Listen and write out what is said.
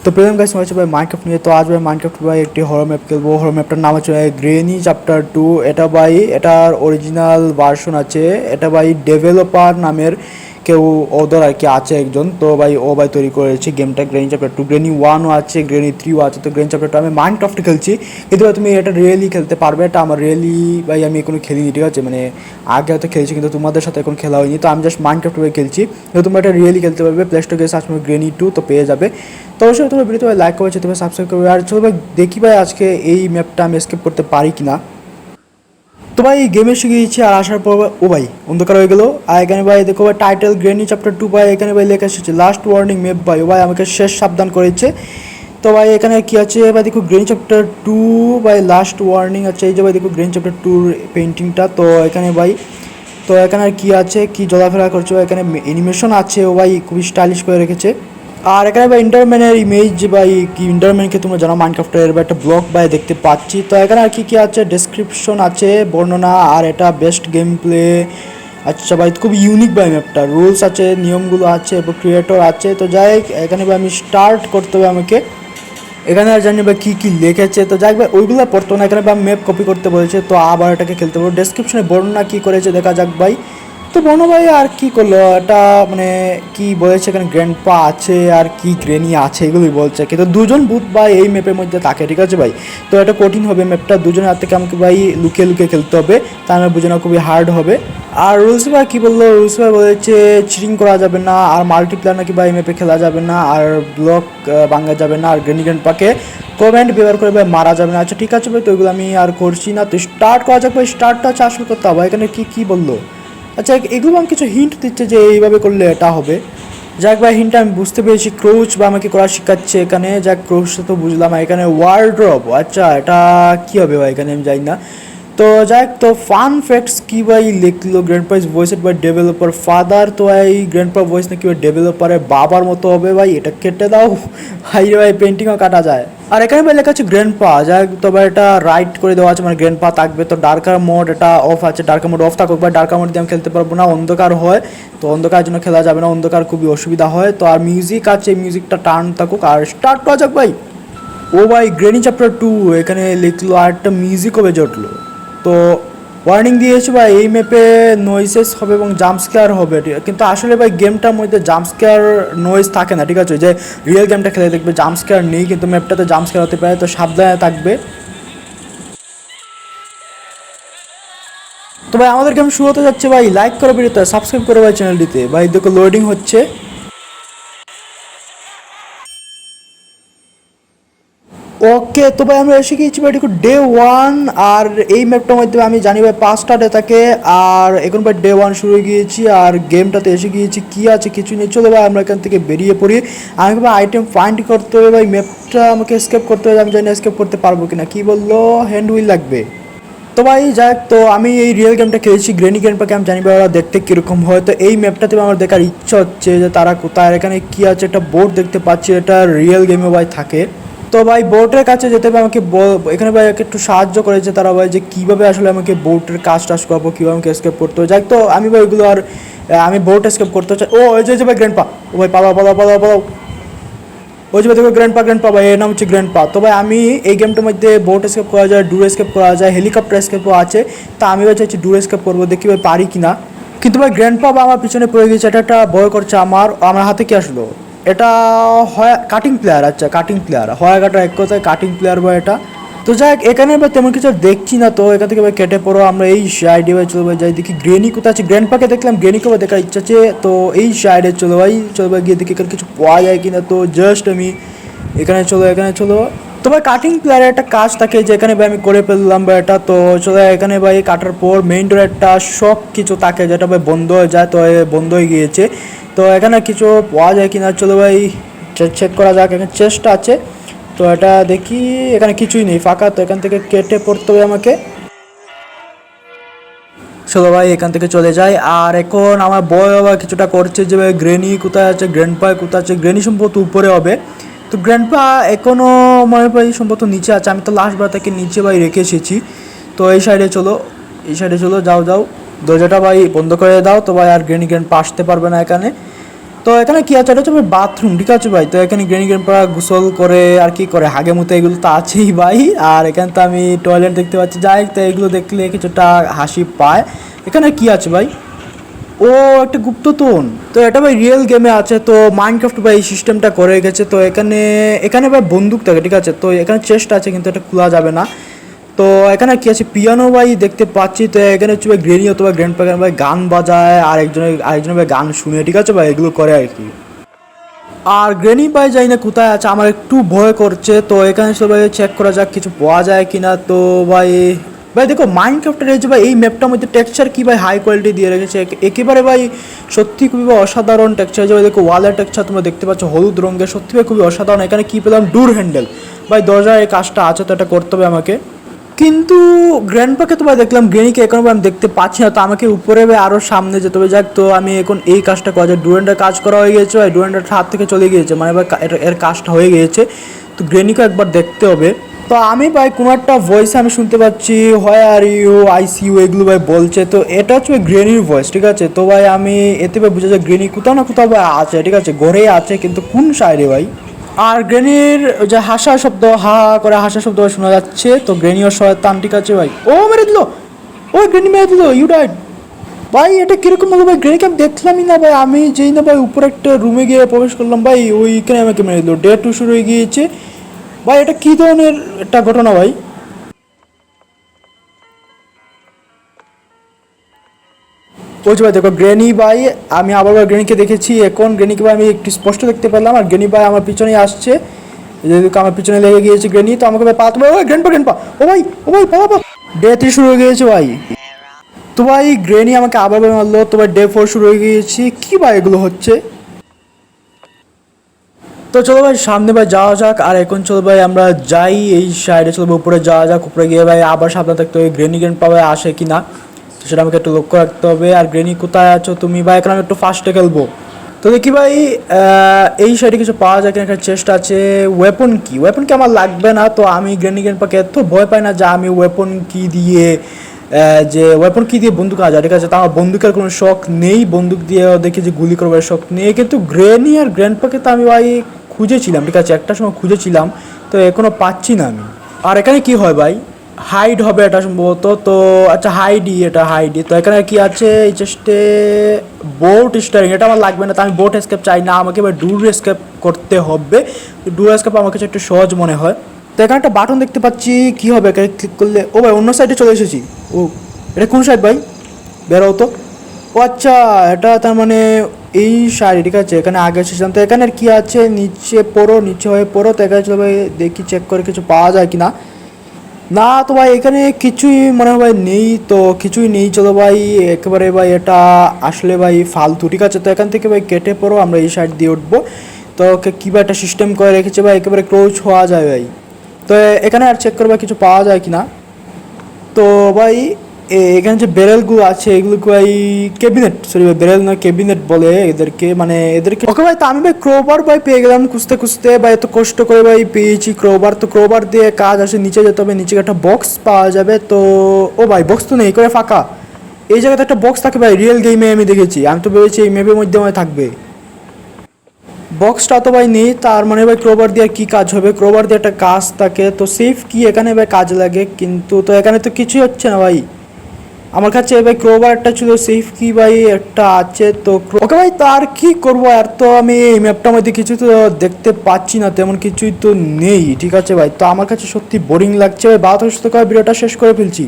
তো প্রেম গাইস হচ্ছে ভাই মাইনক্রাফট নিয়ে। তো আজ ভাই মাইনক্রাফট ভাই একটি হরর ম্যাপ খেলবো। হরর ম্যাপটার নাম হচ্ছে ভাই গ্রেনি চ্যাপ্টার 2। এটা ভাই এটার অরিজিনাল ভার্সন আছে। এটা ভাই ডেভেলপার নামের কেউ ওদের আর কি আছে একজন। তো ভাই ও ভাই তৈরি করেছে গেমটা গ্রেনি চ্যাপ্টার 2। গ্রেনি 1ও আছে, গ্রেনি 3ও আছে। তো গ্রেনি চ্যাপ্টার 2 আমি মাইনক্রাফট খেলছি, কিন্তু ভাই তুমি এটা রিয়েলি খেলতে পারবে। এটা আমার রিয়েলি ভাই আমি এখনো খেলিনি, ঠিক আছে? মানে আগে হয়তো খেলছি কিন্তু তোমাদের সাথে এখন খেলা হয়নি। তো আমি জাস্ট মাইনক্রাফট ভাই খেলছি। তো তোমরা এটা রিয়েলি খেলতে পারবে। প্লে স্টোরে গিয়ে সার্চ করবে গ্রেনি 2 তো পেয়ে যাবে। তো অবশ্যই তোমার ভিডিওতে লাইক করেছে, তুমি সাবস্ক্রাইব করবে। আর চলো ভাই দেখি ভাই আজকে এই ম্যাপটা আমি স্কিপ করতে পারি কিনা। তো ভাই গেমে শিখে গেছি আর আসার পর ও ভাই অন্ধকার হয়ে গেল। আর এখানে ভাই দেখো ভাই টাইটেল গ্রেনি চ্যাপ্টার 2 ভাই এখানে ভাই লেখা এসেছে লাস্ট ওয়ার্নিং ম্যাপ। ভাই ও ভাই আমাকে শেষ সাবধান করেছে। তো ভাই এখানে কি আছে ভাই দেখো গ্রেনি চ্যাপ্টার 2 ভাই লাস্ট ওয়ার্নিং। আচ্ছা এই যে ভাই দেখো গ্রেনি চ্যাপ্টার 2 পেন্টিংটা। তো এখানে ভাই তো এখানে আর কি আছে, কি চলাফেরা করছে এখানে অ্যানিমেশন আছে। ও ভাই খুবই স্টাইলিশ করে রেখেছে। আর এখানে ভাই ইন্টারম্যানের ইমেজ ভাই কি ইন্টারম্যানকে তোমরা জানো মাইনক্রাফটের বা একটা ব্লগ ভাই দেখতে পাচ্ছি। তো এখানে আর কি কি আছে ডেসক্রিপশন আছে, বর্ণনা, আর এটা বেস্ট গেম প্লে। আচ্ছা ভাই খুব ইউনিক ভাই ম্যাপটা, রুলস আছে, নিয়মগুলো আছে এবং ক্রিয়েটর আছে। তো যাই এখানে ভাই আমি স্টার্ট করতে হবে আমাকে। এখানে আর জানি ভাই কী কী লিখেছে। তো যাই ভাই ওইগুলো পড়তো না, এখানে ভাই ম্যাপ কপি করতে বলেছে। তো আবার এটাকে খেলতে পারবো। ডেসক্রিপশনে বর্ণনা কী করেছে দেখা যাক ভাই। তো বর্ণ ভাই আর কি করলো এটা, মানে কি বলেছে এখানে গ্র্যান্ডপা আছে আর কি গ্রেনি আছে এগুলোই বলছে। কিন্তু দুজন ভূত ভাই এই ম্যাপের মধ্যে থাকে, ঠিক আছে ভাই? তো এটা কঠিন হবে ম্যাপটা, দুজনের হাত থেকে আমাকে ভাই লুকিয়ে লুকিয়ে খেলতে হবে, তা না বুঝে না খুবই হার্ড হবে। আর রুলস ভাই কী বললো, রুলস ভাই বলেছে চিটিং করা যাবে না, আর মাল্টিপ্লেয়ার নাকি ভাই ম্যাপে খেলা যাবে না, আর ব্লক ভাঙা যাবে না, আর গ্রেনি গ্র্যান্ডপাকে কমেন্ট ব্যবহার করে ভাই মারা যাবে না। আচ্ছা ঠিক আছে ভাই, তো ওইগুলো আমি আর করছি না। তো স্টার্ট করা যাক ভাই। স্টার্টটা হচ্ছে আসলে করতে হবে। এখানে কী কী বললো, আচ্ছা এগুলো আমি কিছু হিন্ট দিচ্ছে যে এইভাবে করলে এটা হবে। যাক ভাই হিন্টটা আমি বুঝতে পেরেছি, ক্রোচ বা আমাকে করা শেখাচ্ছে এখানে। যাক ক্রোচটা তো বুঝলাম। এখানে ওয়ার্ড্রপ, আচ্ছা এটা কী হবে ভাই এখানে আমি জানি না। তো যাক তো ফান ফ্যাক্টস কী ভাই লিখলো, grandpa is voiced by developer father. তো এই গ্র্যান্ডপা ভয়েস নাকি ভাই ডেভেলপারের বাবার মতো হবে ভাই, এটা কেটে দাও। হাই রে ভাই পেন্টিংও কাটা যায়। আর এখানে ভাই লেখা আছে গ্র্যান্ডপা, যাক তবে এটা রাইট করে দেওয়া আছে, মানে গ্র্যান্ডপা থাকবে। তো ডার্কার মোড এটা অফ আছে, ডার্কার মোড অফ থাকুক ভাই। ডার্কার মোড দিয়ে আমি খেলতে পারবো না, অন্ধকার হয়। তো অন্ধকারের জন্য খেলা যাবে না, অন্ধকার খুবই অসুবিধা হয়। তো আর মিউজিক আছে, মিউজিকটা টার্ন থাকুক। আর স্টার্ট করা যাক ভাই। ও ভাই গ্রেনি চ্যাপ্টার 2 এখানে লিখলো, আর একটা মিউজিকও বেজে উঠলো। তো ওয়ার্নিং দিয়েছে ভাই এই ম্যাপে নয়েসেস হবে এবং জাম্পস্কেয়ার হবে, কিন্তু আসলে ভাই গেমটার মধ্যে জাম্পস্কেয়ার নয়েজ থাকে না, ঠিক আছে? যে রিয়েল গেমটা খেলে দেখবে জাম্পস্কেয়ার নেই, কিন্তু ম্যাপটাতে জাম্পস্কেয়ার হতে পারে। তো সাবধানে থাকবে। তো ভাই আমাদের গেম শুরু হতে যাচ্ছে ভাই। লাইক করো ভিডিওতে, সাবস্ক্রাইব করো ভাই চ্যানেলটিতে। ভাই দেখো লোডিং হচ্ছে। ওকে তো ভাই আমরা এসে গিয়েছি ভাই দেখো ডে 1। আর এই ম্যাপটার মধ্যে আমি জানি ভাই 5টা ডে থাকে। আর এখন ভাই ডে 1 শুরু হয়ে গিয়েছি, আর গেমটাতে এসে গিয়েছি। কী আছে কিছু নেই, চলো ভাই আমরা এখান থেকে বেরিয়ে পড়ি। আমাকে ভাই আইটেম ফাইন্ড করতে হবে ভাই, ম্যাপটা আমাকে স্কেপ করতে হবে। আমি জানি না স্কেপ করতে পারবো কিনা। কী বললো হ্যান্ড হুইল লাগবে। তো ভাই যাক তো আমি এই রিয়েল গেমটা খেলেছি, গ্রেনি গেমটাকে আমি জানি ভাই ওরা দেখতে কীরকম হয়। তো এই ম্যাপটাতে আমার দেখার ইচ্ছা হচ্ছে যে তারা কোথায়। এখানে কী আছে একটা বোর্ড দেখতে পাচ্ছি, এটা রিয়েল গেমে ভাই থাকে। তো ভাই বোটের কাছে যেতে হবে আমাকে। এখানে ভাই একটু সাহায্য করেছে তারা ভাই, যে কীভাবে আসলে আমাকে বোটের কাজ টাজ করবো, কীভাবে আমাকে স্কেপ করতে হবে। যাই তো আমি ভাই ওইগুলো আর আমি বোট স্কেপ করতে চাই। ও এই যে ভাই গ্র্যান্ডপা, ও ভাই পালাও পালাও পালাও পালাও। ওই যে ভাই দেখো গ্র্যান্ডপা ভাই, এর নাম হচ্ছে গ্র্যান্ডপা। তো ভাই আমি এই গেমটার মধ্যে বোট স্কেপ করা যায়, ডুর স্কেপ করা যায়, হেলিকপ্টার স্কেপও আছে। তা আমি ভাই চাইছি ডুর স্কেপ করবো, দেখি ভাই পারি কিনা। কিন্তু ভাই গ্র্যান্ডপা বা আমার পিছনে পড়ে গেছে, এটা একটা ভয় করছে আমার হাতে কি আসলো। এটা হয় কাটিং প্লেয়ার, আচ্ছা কাটিং প্লেয়ার হয় কাটা এক কথায় কাটিং প্লেয়ার বা এটা। তো যাই এখানে ভাই তেমন কিছু দেখছি না। তো এখান থেকে ভাই কেটে পড়ো, আমরা এই সাইডে ভাই চলো ভাই যাই দেখি গ্রেনি কোথায় আছে। গ্র্যান্ডপাকে দেখলাম, গ্রেনিকে ভাই দেখার ইচ্ছা আছে। তো এই সাইডে চলো ভাই, চলো ভাই গিয়ে দেখি এখানে কিছু পাওয়া যায় কিনা। তো জাস্ট আমি এখানে চলো, এখানে চলো। তো ভাই কাটিং প্লেয়ারের একটা কাজ থাকে যে এখানে ভাই আমি করে ফেললাম ভাই এটা। তো চলো এখানে ভাই কাটার পর মেইন ডোর একটা সব কিছু থাকে যেটা ভাই বন্ধ হয়ে যায়। তো বন্ধ হয়ে গিয়েছে। তো এখানে কিছু পাওয়া যায় কিনা চলো ভাই চেক করা যাক। এখানে চেষ্টা আছে, তো এটা দেখি। এখানে কিছুই নেই, ফাঁকা। তো এখান থেকে কেটে পড়তে হবে আমাকে। চলো ভাই এখান থেকে চলে যাই। আর এখন আমার বয় বাবা কিছুটা করছে যে ভাই গ্রেনি কোথায় আছে, গ্র্যান্ডপা কোথায় আছে। গ্রেনি সম্ভবত উপরে হবে। তো গ্র্যান্ডপা এখনও মনে ভাই সম্ভবত নিচে আছে। আমি তো লাস্ট বার থেকে নিচে ভাই রেখে এসেছি। তো এই সাইডে চলো, এই সাইডে চলো, যাও যাও। দরজাটা ভাই বন্ধ করে দাও। তো ভাই আর গ্রেন্ডপা আসতে পারবে না এখানে। তো তো এখানে কি আছে, এটা হচ্ছে বাথরুম, ঠিক আছে ভাই। তো এখানে গ্র্যান্ডপা গোসল করে আর কি করে, হাগে মুতে এগুলো তো আছেই ভাই। আর এখানে তো আমি টয়লেট দেখতে পাচ্ছি, যাই তো এগুলো দেখলে কিছুটা হাসি পায়। এখানে কি আছে ভাই, ও একটা গুপ্তধন। তো এটা ভাই রিয়েল গেমে আছে। তো মাইনক্রাফট ভাই এই সিস্টেমটা করে গেছে। তো এখানে এখানে ভাই বন্দুক থাকে, ঠিক আছে। তো এখানে চেস্ট আছে কিন্তু এটা খোলা যাবে না। তো এখানে কি আছে, পিয়ানো ভাই দেখতে পাচ্ছি। তো এখানে হচ্ছে ভাই গ্রেনি অথবা গ্র্যান্ডপা ভাই গান বাজায়, আর আরেকজনের ভাই গান শুনে, ঠিক আছে ভাই, এগুলো করে আর কি। আর গ্রেনি ভাই যাই না কোথায় আছে, আমার একটু ভয় করছে। তো এখানে সবাই চেক করা যাক কিছু পাওয়া যায় কিনা। তো ভাই ভাই দেখো মাইনক্রাফটের এই যে ভাই এই ম্যাপটার মধ্যে টেক্সচার কি ভাই হাই কোয়ালিটি দিয়ে রেখেছে একেবারে ভাই, সত্যি খুবই অসাধারণ টেক্সচার। যে ভাই দেখো ওয়ালের টেক্সচার তোমরা দেখতে পাচ্ছ হলুদ রঙের, সত্যি ভাই খুবই অসাধারণ। এখানে কি পেলাম, ডোর হ্যান্ডেল। ভাই দরজার এই কাজটা আছে, তো এটা করতে হবে আমাকে। কিন্তু গ্র্যান্ডপাকে তো ভাই দেখলাম, গ্রেনিকে এখন আমি দেখতে পাচ্ছি না। তো আমাকে উপরে আরও সামনে যেতে হবে। যাক, তো আমি এখন এই কাজটা করা যায়। ডুরেন্ডার কাজ করা হয়ে গিয়েছে ভাই, ডুরেন্ডার হাত থেকে চলে গিয়েছে, মানে ভাই এর কাজটা হয়ে গিয়েছে। তো গ্রেনিকে একবার দেখতে হবে। তো আমি ভাই কোনো একটা ভয়েস আমি শুনতে পাচ্ছি, হয় আর ইউ আইসিইউ এগুলো ভাই বলছে। তো এটা হচ্ছে গ্রেনির ভয়েস, ঠিক আছে। তো ভাই আমি এতে ভাই বুঝা যায় গ্রেনি কোথাও না কোথাও ভাই আছে, ঠিক আছে, ঘরেই আছে, কিন্তু কোন সাইডে ভাই। আর গ্রেনির যে হাসা শব্দ, হা হা করে হাসা শব্দ শোনা যাচ্ছে। তো গ্রেনিও শয়তান, ঠিক আছে ভাই। ও মেরে দিল, ও গ্রেনি মেরে দিল, ইউ ডাইড। ভাই এটা কিরকম হলো ভাই, গ্রেনিকে আমি দেখলামই না ভাই। আমি যেই না ভাই উপরে একটা রুমে গিয়ে প্রবেশ করলাম ভাই, ওইখানে আমাকে মেরে দিল। ডে 2 শুরু হয়ে গিয়েছে ভাই। এটা কী ধরনের একটা ঘটনা ভাই। বলছি ভাই দেখো গ্রেনি ভাই, আমি আবার গ্রেনিকে দেখেছি। এখন গ্রেনিকে ভাই আমি একটু স্পষ্ট দেখতে পেলাম। আর গ্রেনি ভাই আমার পিছনেই আসছে, যেহেতু আমার পিছনে লেগে গিয়েছে গ্রেনি। তো আমাকে ভাই পালাতে হবে। গ্রেনপা ও ভাই পালা। ডে 3 শুরু হয়ে গিয়েছে ভাই। তো ভাই গ্রেনি আমাকে আবার ভাই মারলো। তো ভাই ডে 4 শুরু হয়ে গিয়েছি। কি ভাই এগুলো হচ্ছে। তো চলো ভাই সামনে ভাই যাওয়া যাক। আর এখন চলো ভাই আমরা যাই এই সাইডে, চলো উপরে যাওয়া যাক। উপরে গিয়ে ভাই আবার সাবধান থাকতে হবে, গ্রেনপা ভাই আসে কি না, তো সেটা আমাকে একটু লক্ষ্য রাখতে হবে। আর গ্রেনি কোথায় আছো তুমি ভাই, এখন আমি একটু ফাস্টে খেলবো। তো দেখি ভাই এই সাইডে কিছু পাওয়া যায় কিনা, একটা চেষ্টা আছে। ওয়েপন কি আমার লাগবে না। তো আমি গ্রেনপাকে এত ভয় পাই না যে আমি ওয়েপন কি দিয়ে বন্দুক আজ, ঠিক আছে। তো আমার বন্দুকের কোনো শখ নেই, বন্দুক দিয়ে দেখি যে গুলি করবার শখ নেই। কিন্তু গ্রেনি আর গ্র্যান্ডপাকে তো আমি ভাই খুঁজেছিলাম, ঠিক আছে, একটা সময় খুঁজেছিলাম। তো এখনও পাচ্ছি না আমি। আর এখানে কি হয় ভাই, হাইড হবে এটা সম্ভবত। তো আচ্ছা এটা হাইডি। তো এখানে কি আছে, এই চেস্টে বোট স্টারিং, এটা আমার লাগবে না। তো আমি বোট এসকেপ চাই না, আমাকে এবার ডুর এসকেপ করতে হবে। ডুর এসকেপ আমার কাছে একটু সহজ মনে হয়। তো এখানে একটা বাটন দেখতে পাচ্ছি, কি হবে এখানে ক্লিক করলে। ও ভাই অন্য সাইডে চলে এসেছি। ও এটা কোন সাইড ভাই, বেরো তো। ও আচ্ছা, এটা তার মানে এই সাইড, ঠিক আছে। এখানে আগে এসেছিলাম। তো এখানে কি আছে, নিচে হয়ে পড়ো। তো এখানে চলো ভাই দেখি চেক করে কিছু পাওয়া যায় কি না। না তো ভাই এখানে কিছুই মনে হয় ভাই নেই। তো কিছুই নেই, চলো ভাই একেবারে ভাই এটা আসলে ভাই ফালতু, ঠিক আছে। তো এখান থেকে ভাই কেটে পড়ো, আমরা এই সাইড দিয়ে উঠবো। তো কী বা একটা সিস্টেম করে রেখেছে ভাই, একেবারে ক্লোজ হওয়া যায় ভাই। তো এখানে আর চেক করবা কিছু পাওয়া যায় কি না। তো ভাই এখানে যে বেরেলগুলো আছে এগুলোকে ভাই বেরেল নয় ক্যাবিনেট বলে এদেরকে, মানে এদেরকে। ওকে ভাই, তো আমি ভাই ক্রোবার ভাই পেয়ে গেলাম খুঁজতে খুঁজতে ভাই, এত কষ্ট করে ভাই পেয়েছি ক্রোবার। তো ক্রোবার দিয়ে কাজ আসে, নিচে যেতে হবে, নিচে একটা বক্স পাওয়া যাবে। তো ও ভাই বক্স তো নেই, করে ফাঁকা। এই জায়গাতে একটা বক্স থাকে ভাই, রিয়েল গেমে আমি দেখেছি। আমি তো ভেবেছি এই ম্যাপের মধ্যে আমার থাকবে। বক্সটা তো ভাই নেই, তার মানে ভাই ক্রোবার দিয়ে আর কী কাজ হবে। ক্রোবার দিয়ে একটা কাজ থাকে, তো সেফ কি এখানে ভাই কাজ লাগে, কিন্তু তো এখানে তো কিছুই হচ্ছে না ভাই। আমার কাছে ভাই ক্রোবার একটা ছিল, সেফ কি ভাই একটা আছে। তো ওকে ভাই, তার কি করবো আর, তো আমি এই ম্যাপটার মধ্যে কিছু তো দেখতে পাচ্ছি না, তেমন কিছুই তো নেই, ঠিক আছে ভাই। তো আমার কাছে সত্যি বোরিং লাগছে ভাই। 12 ভিডিওটা শেষ করে ফেলছি।